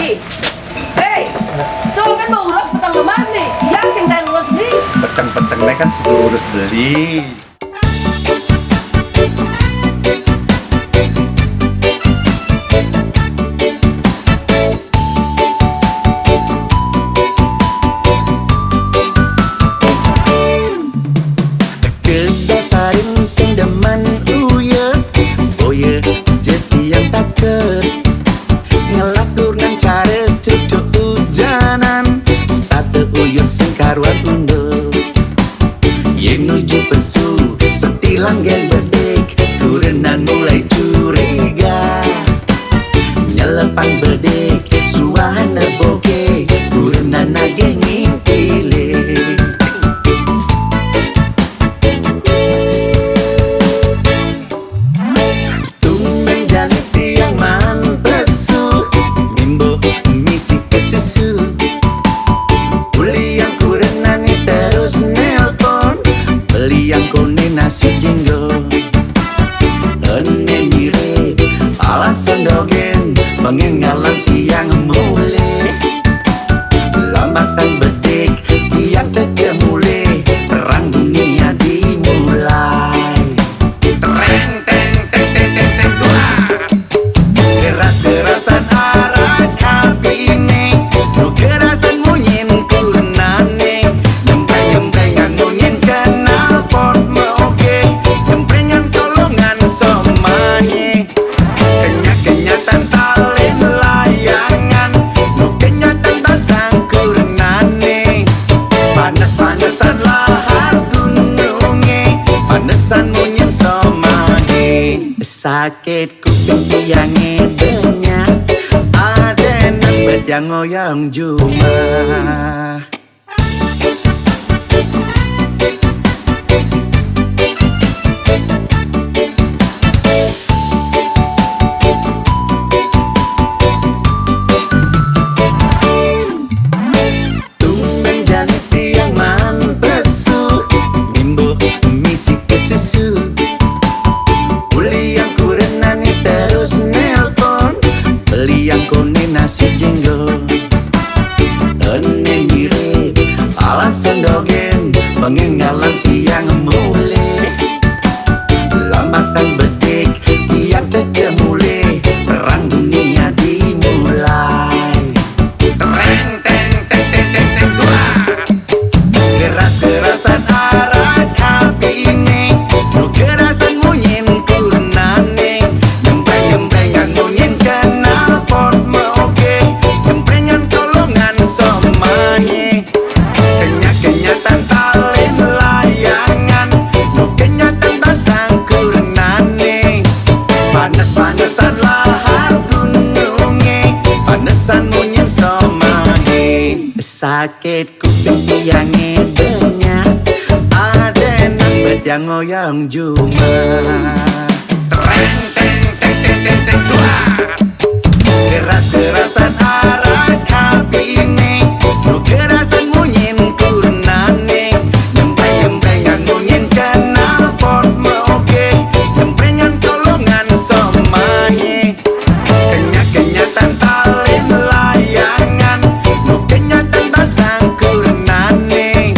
Ih, hei, tuh kan mau urus petang lemah nih. Yang sing kan urus beli. Peteng-petengnya kan sebelum urus beli. Kedasarin sing demen uyet, boye jadi yang taker ngelakur ngan cara cucuk hujanan state uyun sing karuan unduh yen nuju pesu setilang gen bedek kurenan mulai curiga nyelepan bedek suahana boke kurenan nage ngintile. Yang kone nasi jenggo ene mirip alasan dogen mengengalan tiang mule lambatan bedek tiang teke mule perang dunia dimulai tereng teng teng teng teng teng dua keras-kerasan arat api ini nu kerasan munyin kurenane nyempreng-nyemprengan munyin kenal pot moge nyemprengan kolongan somahe kenyak-kenyatan talen layangan nu kenyatan basang kurenane panas-panasan lahar gununge panesan munyin somahe sakit kuping tiange banyak adenan bet yang ngoyang juma. Yang kone nasi jenggo ene mirip alasan dogen pengengalan tiang mule lambatan bedek tiang teke mule perang dunia dimulai tereng teng teng teng teng teng dua keras-kerasan arat api ini nu kerasan munyin kurenane nyempreng-nyemprengan munyin kenal pot moge nyemprengan kolongan somahe kenyak-kenyatan talen layangan nu kenyatan basang kurenane panas-panasan lahar gununge panesan munyin somahe sakit kuping tiange banyak adenan bet yang ngoyang juma tereng teng teng teng teng teng dua keras-kerasan arat api ini nu kerasan munyin kurenane nyempreng-nyemprengan munyin kenal pot moge nyemprengan kolongan somahe kenyak-kenyatan talen layangan nu kenyatan basang kurenane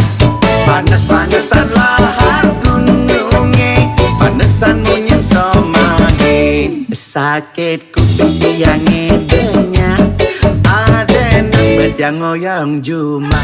panas-panasan lahar gununge panesan munyin somahe sakit kuping tiange banyak adenan bet yang ngoyang juma.